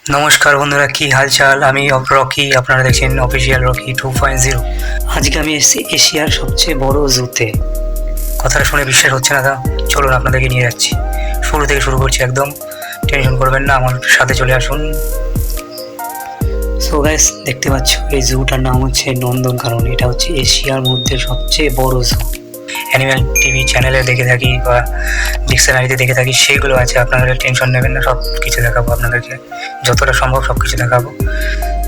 নমস্কার বন্ধুরা, কি হালচাল? আমি রকি, আপনারা দেখছেন অফিসিয়াল রকি 2.0। আজকে আমি এসেছি এশিয়ার সবচেয়ে বড় জুতে। কথাটা শুনে বিশ্বাস হচ্ছে না? তা চলুন আপনাদেরকে নিয়ে যাচ্ছি। শুরু থেকে শুরু করছি, একদম টেনশন করবেন না, আমার সাথে চলে আসুন। সো গাইস, দেখতে পাচ্ছ এই জুটার নাম হচ্ছে নন্দনকানন। এটা হচ্ছে এশিয়ার মধ্যে সবচেয়ে বড় জু। অ্যানিম্যাল টিভি চ্যানেলে দেখে থাকি বা ডিকশনারিতে দেখে থাকি, সেইগুলো আছে। আপনারা টেনশন নেবেন না, সব কিছু দেখাবো আপনাদেরকে, যতটা সম্ভব সব কিছু দেখাবো।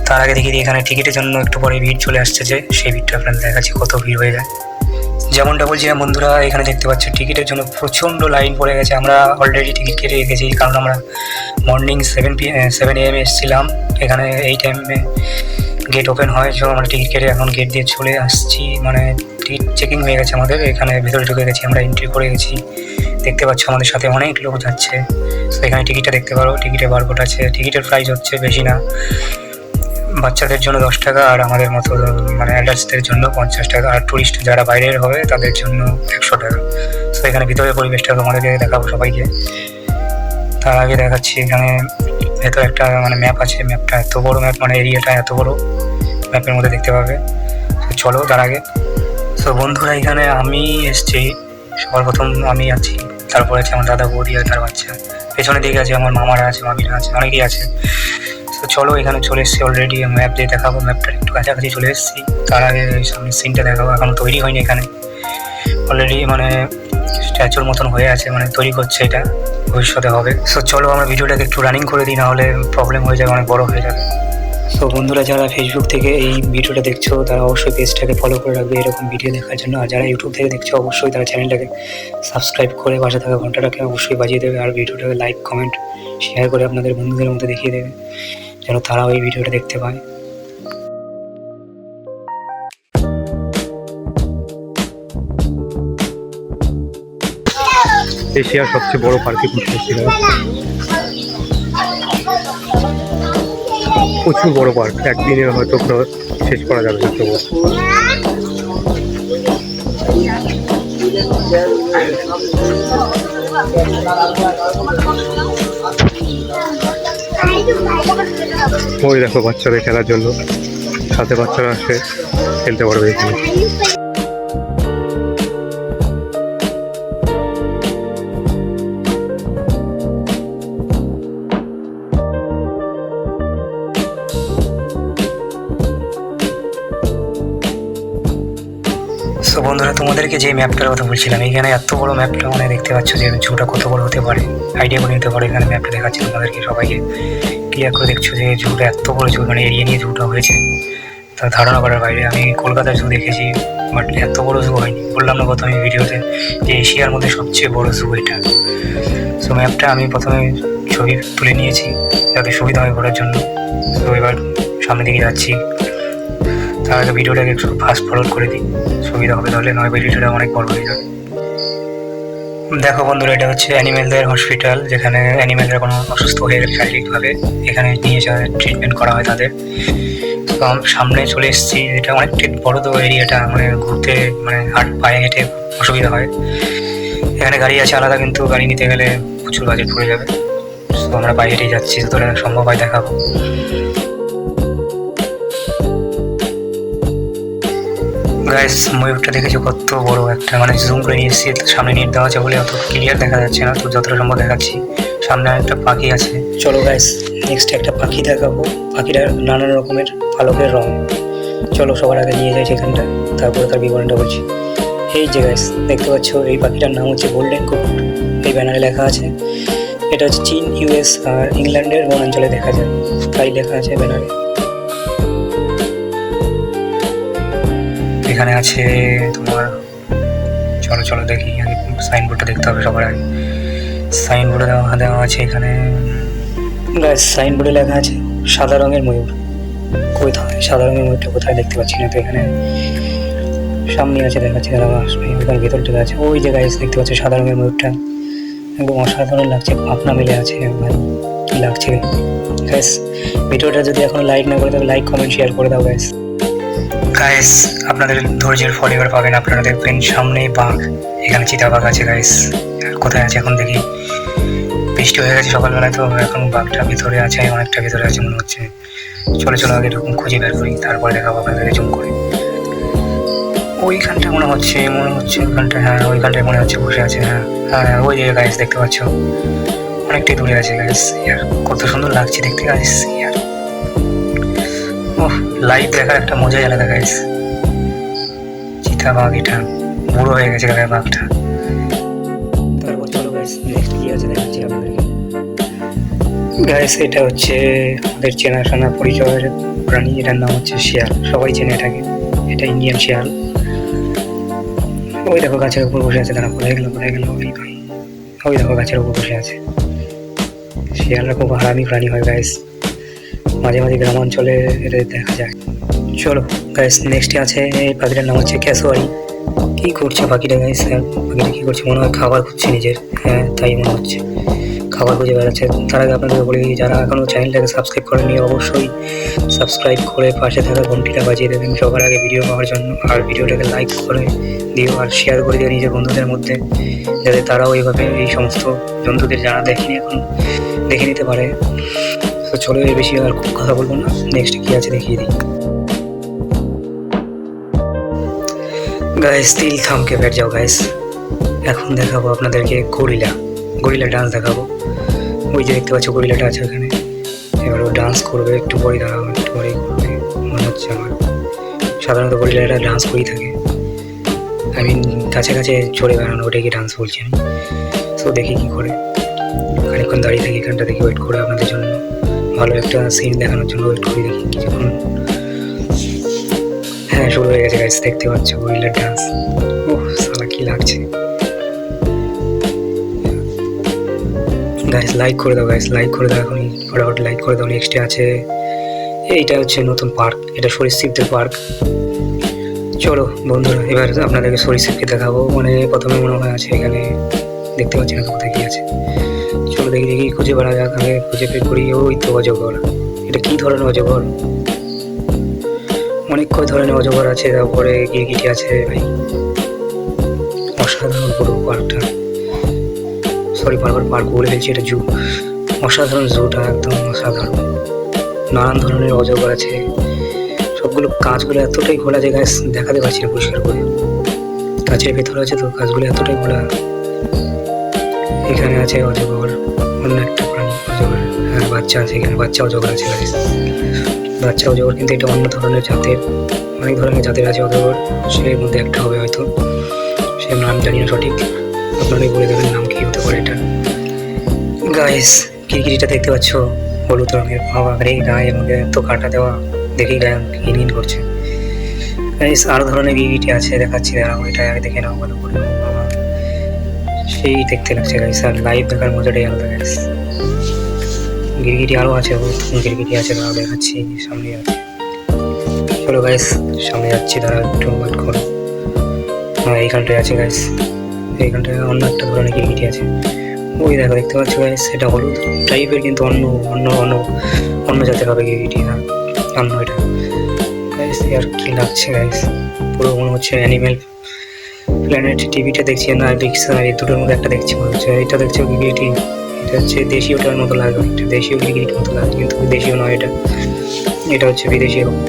তার আগে দেখিয়ে দিই, এখানে টিকিটের জন্য একটু পরে ভিড় চলে আসছে, যে সেই ভিড়টা আপনাদের দেখাচ্ছি, কত ভিড় হয়ে যায়। যেমনটা বলছিলাম বন্ধুরা, এখানে দেখতে পাচ্ছ টিকিটের জন্য প্রচণ্ড লাইন পড়ে গেছে। আমরা অলরেডি টিকিট কেটে রেখেছি, কারণ আমরা মর্নিং 7 AM এসেছিলাম। এখানে এই টাইমে গেট ওপেন হয়, তো আমরা টিকিট কেটে এখন গেট দিয়ে চলে আসছি। মানে টিকিট চেকিং হয়ে গেছে আমাদের, এখানে ভেতরে ঢুকে গেছি, আমরা এন্ট্রি করে গেছি। দেখতে পাচ্ছ আমাদের সাথে অনেক লোক যাচ্ছে। তো এখানে টিকিটটা দেখতে পারো, টিকিটে বারকোড আছে। টিকিটের প্রাইস হচ্ছে বেশি না, বাচ্চাদের জন্য 10 টাকা, আর আমাদের মতো মানে অ্যাডাল্টসদের জন্য 50 টাকা, আর টুরিস্ট যারা বাইরের হবে তাদের জন্য 100 টাকা। তো এখানে ভিতরে পরিবেশটা তোমাদেরকে দেখাবো সবাইকে। তার আগে দেখাচ্ছি, এখানে ভেতরে একটা মানে ম্যাপ আছে। ম্যাপটা এত বড় ম্যাপ, মানে এরিয়াটা এত বড়, ম্যাপের মধ্যে দেখতে পাবে। চলো তার আগে, তো বন্ধুরা এখানে আমি এসছি সবার প্রথম, আমি আছি, তারপরে আছে আমার দাদা, বৌদি আর তার বাচ্চা। পেছনের দিকে আছে আমার মামারা আছে, মামিরা আছে, অনেকেই আছে। তো চলো এখানে চলে এসেছি অলরেডি, ম্যাপ দিয়ে দেখাবো। ম্যাপটা একটু কাছাকাছি চলে এসেছি। তার আগে সামনের সিনটা দেখাবো। এখন তৈরি হয়নি, এখানে অলরেডি মানে স্ট্যাচুর মতন হয়ে আছে, মানে তৈরি করছে, এটা ভবিষ্যতে হবে। সো চলো আমরা ভিডিওটাকে একটু রানিং করে দিই, নাহলে প্রবলেম হয়ে যাবে, অনেক বড় হয়ে যাবে। সো বন্ধুরা, যারা ফেসবুক থেকে এই ভিডিওটা দেখছো তারা অবশ্যই পেজটাকে ফলো করে রাখবে এরকম ভিডিও দেখার জন্য। আর যারা ইউটিউব থেকে দেখছো অবশ্যই তারা চ্যানেলটাকে সাবস্ক্রাইব করে পাশে থাকা ঘন্টাটাকে অবশ্যই বাজিয়ে দেবে। আর ভিডিওটাকে লাইক, কমেন্ট, শেয়ার করে আপনাদের বন্ধুদের মধ্যে দেখিয়ে দেবে, যেন তারাও এই ভিডিওটা দেখতে পায়। এশিয়ার সবচেয়ে বড় পার্কে ঘুরতেছিল। প্রচুর বড় পার্ক, একদিনে হয়তো শেষ করা যাবে না। তো ওই দেখো বাচ্চাদের খেলার জন্য, সাথে বাচ্চারা আসে খেলতে পারবে এখানে। সো বন্ধুরা, তোমাদেরকে যে ম্যাপটার কথা বলছিলাম, এখানে এত বড় ম্যাপটা, মানে দেখতে পাচ্ছ যে জুটা কত বড় হতে পারে, আইডিয়া করে নিতে পারে। এখানে ম্যাপটা দেখাচ্ছি তোমাদেরকে, সবাইকে ক্লিয়ার করে দেখছো যে জুটা এত বড় জু, মানে এরিয়া নিয়ে জুটা হয়েছে, তার ধারণা করার বাইরে। আমি কলকাতার জু দেখেছি, বাট এত বড় জু হয়নি। বললাম না প্রথমে ভিডিওতে যে এশিয়ার মধ্যে সবচেয়ে বড় জু এটা। সো ম্যাপটা আমি প্রথমে ছবি তুলে নিয়েছি যাতে সুবিধা হয় ঘোরার জন্য। তো এবার সামনের দিকে যাচ্ছি। তার আগে ভিডিওটাকে একটু ফাস্ট ফরওয়ার্ড করে দিই, সুবিধা হবে, তাহলে নয় ভিডিওটা অনেক বড় হয়ে যাবে। দেখো বন্ধুরা, এটা হচ্ছে অ্যানিমেলদের হসপিটাল, যেখানে অ্যানিমেলরা কোনো অসুস্থ হয়ে গেলে শারীরিকভাবে এখানে নিয়ে যাওয়া ট্রিটমেন্ট করা হয় তাদের। তো সামনে চলে এসেছি, এটা অনেকটা বড়, তো এরিয়াটা মানে ঘুরতে মানে পায়ে হেঁটে অসুবিধা হয়। এখানে গাড়ি আছে আলাদা, কিন্তু গাড়ি নিতে গেলে প্রচুর বাজেট পড়ে যাবে। তো আমরা পায়ে হেঁটেই যাচ্ছি, যতটা সম্ভব হয় দেখাবো। গাইস, ময়ূরটা দেখেছো কত বড় একটা, মানে জুম করে নিয়ে এসেছি, সামনে নেট দেওয়া আছে বলে অত ক্লিয়ার দেখা যাচ্ছে না, তো যতটা সম্ভব দেখাচ্ছি। সামনে একটা পাখি আছে। চলো গাইস, নেক্সট একটা পাখি দেখাবো। পাখিটা নানান রকমের পালকের রং। চলো সবার আগে নিয়ে যাই সেখানটা, তারপরে তার বিবরণটা বলছি। এই যে গাইস, দেখতে পাচ্ছ এই পাখিটার নাম হচ্ছে গোল্ডেন কুকুর। এই ব্যানারে লেখা আছে। এটা হচ্ছে চীন, US আর ইংল্যান্ডের বনাঞ্চলে দেখা যায়, তাই লেখা আছে ব্যানারে। এখানে আছে তোমার, চলো চলো দেখি, আগে সাইনবোর্ডটা দেখতে হবে সবার আগে। সাইনবোর্ডে দেওয়া আছে এখানে, সাইনবোর্ডে লেখা আছে সাদা রঙের ময়ূর। কোথায় সাদা রঙের ময়ূরটা, কোথায় দেখতে পাচ্ছি না তো। এখানে সামনে আছে, দেখাচ্ছে, ওখানে ভেতর থেকে আছে। ওই যে গাইস দেখতে পাচ্ছি সাদা রঙের ময়ূরটা, একদম অসাধারণ লাগছে, পাখনা মেলে আছে ভাই, কি লাগছে গাইস। ভিডিওটা যদি এখন লাইক না করে তবে লাইক, কমেন্ট, শেয়ার করে দাও গাইস। গাইস, আপনাদের ধৈর্যের ফল এবার পাবেন। আপনারা দেখবেন সামনেই বাঘ, এখানে চিতাবাঘ আছে গাইস। কোথায় আছে এখন দেখি, বৃষ্টি হয়ে গেছে সকালবেলায়, তো এখন বাঘটা ভিতরে আছে, অনেকটা ভিতরে আছে মনে হচ্ছে। চলো চলো আগে এরকম খুঁজে বের করি, তারপরে দেখাবো আপনাদেরকে জুম করে। ওইখানটা মনে হচ্ছে ওইখানটা, হ্যাঁ ওইখানটায় মনে হচ্ছে বসে আছে। হ্যাঁ হ্যাঁ ওই যে গাইস দেখতে পাচ্ছ, অনেকটাই দূরে আছে গাইস। ইয়ার কত সুন্দর লাগছে দেখতে গাইস। ইয়ার ওহ, লাইভ দেখার একটা মজাই আলাদা গাইস। চিতা বাঘ, এটা বুড়ো হয়ে গেছে গায়ে বাঘটা। তারপর চলো গাইস নেক্সট কি আছে দেখাচ্ছি আপনাদেরকে। গাইস এটা হচ্ছে আমাদের চেনাশোনা পরিচয়ের প্রাণী, এটার নাম হচ্ছে শিয়াল। সবাই চেনে এটাকে, এটা ইন্ডিয়ান শিয়াল। ওই দেখো গাছের উপর বসে আছে, তারা কোথায় গেল ওই ভাই, ওই দেখো গাছের উপর বসে আছে। শিয়ালরা খুব হারামি প্রাণী হয় গাইস, মাঝে মাঝে গ্রামাঞ্চলে এটা দেখা যায়। চলো গাইস নেক্সটে আছে এই পাখিটার নাম হচ্ছে ক্যাসোয়ারি। কি করছে পাখিটা গাইস? পাখিটা কি করছে? মনে হয় খাবার খুঁজছে নিজের, হ্যাঁ তাই মনে হচ্ছে খাবার খুঁজে বেড়াচ্ছে। তার আগে আপনাদেরকে বলি, যারা এখনও চ্যানেলটাকে সাবস্ক্রাইব করেনি অবশ্যই সাবস্ক্রাইব করে পাশে থাকা ঘন্টিটা বাজিয়ে দেবেন সবার আগে ভিডিও পাওয়ার জন্য। আর ভিডিওটাকে লাইক করে দিও আর শেয়ার করে দিও নিজের বন্ধুদের মধ্যে, যাতে তারাও এইভাবে এই সমস্ত জন্তুদের যারা দেখেনি এখন দেখে নিতে পারে। তো চলো এর বেশি আর খুব কথা বলবো না, নেক্সট কি আছে দেখিয়ে দিই। গাইস তিল থামকে বেট যাও গাইস, এখন দেখাবো আপনাদেরকে গরিলা ডান্স দেখাবো। ওই যে দেখতে পাচ্ছ গরিলাটা আছে ওখানে, এবার ও ডান্স করবে, একটু পরে দাঁড়াবো, একটু পরেই করবে মনে হচ্ছে আমার। সাধারণত গরিলাটা ডান্স করেই থাকে, আমি কাছে কাছে চড়ে বেড়ানো, ওটাকে ডান্স বলছি আমি। তো দেখি কি করে, খানিকক্ষণ দাঁড়িয়ে থাকি এখানটা, দেখি ওয়েট করে আপনাদের জন্য ভালো একটা সিন দেখানোর জন্য ওয়েট করি, দেখি কিছুক্ষণ। হ্যাঁ শুরু হয়ে গেছে গাইস, দেখতে পাচ্ছ গরিলার ডান্স। ওহ সালা কি লাগছে গাইস। লাইক করে দাও গাইস, লাইক করে দাও এখনই, ফটাফট লাইক করে দাও। নেক্সটে আছে এইটা হচ্ছে নতুন পার্ক, এটা সরীসৃপদের পার্ক। চলো বন্ধুরা এবার আপনাদেরকে সরীসৃপকে দেখাবো। মানে প্রথমে মনে হয় আছে এখানে, দেখতে পাচ্ছি না কোথায় কি আছে। চলো দেখি খুঁজে বেড়া যাক, আগে খুঁজে বের করি। ওই তো অজগর, এটা কি ধরনের অজগর? অনেক কয় ধরনের অজগর আছে, তারপরে গিরগিটি আছে ভাই। অসাধারণ পুরো পার্কটা, সরি বারবার পার্ক বলে ফেলছি, এটা জু। অসাধারণ জুটা, একদম অসাধারণ। নানান ধরনের অজগর আছে, সবগুলো কাঁচগুলো এতটাই খোলা যে গাছ দেখাতে পারছি না পরিষ্কার করে, কাঁচের ভেতরে আছে তো কাঁচগুলো এতটাই খোলা। এখানে আছে অজগর, অন্য একটা প্রাণী অজগর, হ্যাঁ বাচ্চা আছে এখানে, বাচ্চা অজগর আছে গাছ, বাচ্চা অজগর, কিন্তু এটা অন্য ধরনের জাতের, অনেক ধরনের জাতের আছে অজগর, সেই মধ্যে একটা হবে হয়তো, সে নাম জানি না সঠিক, আপনারাই বলে দেবেন নাম কি হতে পারে এটা। গাইস গিরগিটিটা দেখতে পাচ্ছ, হলুদ রঙের, বাবারে গায়ের মধ্যে এত কাটা দেওয়া, দেখি গায়ে ঘিনঘিন করছে। গাইস আরো ধরনের গিরগিটি আছে, দেখাচ্ছি দাঁড়াও, এটা আগে দেখে নাও ভালো করে। বাবা সেই দেখতে লাগছে গাইস, আর লাইভ দেখার মজাটাই আলাদা গাইস। গিরগিটি আরো আছে, গিরগিটি আছে, দাঁড়াও দেখাচ্ছি, সামনে আছে। চলো গাইস সামনে যাচ্ছি, দাঁড়াও একটু ওয়েট করো। হ্যাঁ এইখানটায় আছে গাইস, এইখানটায় অন্য একটা ধরনের গিরগিটি আছে। ওই দেখো দেখতে পাচ্ছ গাইস, এটা হলুদ টাইপের, কিন্তু অন্য অন্য অন্য অন্য জাতের হবে গিরগিটি, হ্যাঁ অন্য এটা গাইস। আর কি লাগছে গাইস, পুরো মনে হচ্ছে অ্যানিমেল প্ল্যানেট টিভিটা দেখছি না ডিকশনারি, দুটোর মধ্যে একটা দেখছি মনে হচ্ছে। এটা দেখছো গিরগিটি, এটা হচ্ছে দেশীয়টার মতো লাগে, এটা দেশীয় গিরগিটির মতো লাগে, কিন্তু দেশীয় নয় এটা, এটা হচ্ছে বিদেশি হবে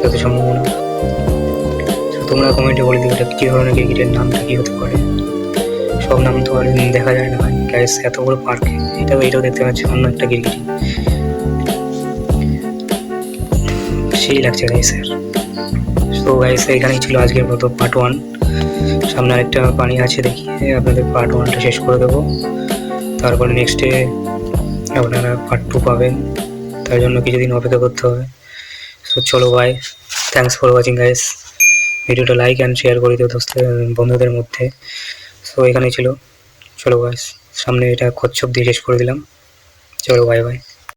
যত সম্ভাবনা। তোমরা কমেন্টে বলে দিও এটা কী ধরনের গিরগিটির, নামটা কী হতে পারে। সব নাম তো আর দেখা যায় না ভাই গাইস, এত বড় পার্কে। এটাও দেখতে পাচ্ছি অন্য একটা গিরগিটি, সেই লাগছে গাইস। তো গাইস এখানেই ছিল আজকের মতো পার্ট 1। সামনে আরেকটা পানি আছে, দেখি আপনাদের পার্ট 1টা শেষ করে দেবো, তারপরে নেক্সটে আপনারা পার্ট 2 পাবেন, তার জন্য কিছুদিন অপেক্ষা করতে হবে। সো চলো bye, thanks for watching guys. ভিডিওটা লাইক অ্যান্ড শেয়ার করে দিও বন্ধুদের মধ্যে। সো এখানেই ছিল, চলো গাইস সামনে এটা কচ্ছপ দিয়ে শেষ করে দিলাম। চলো বাই বাই।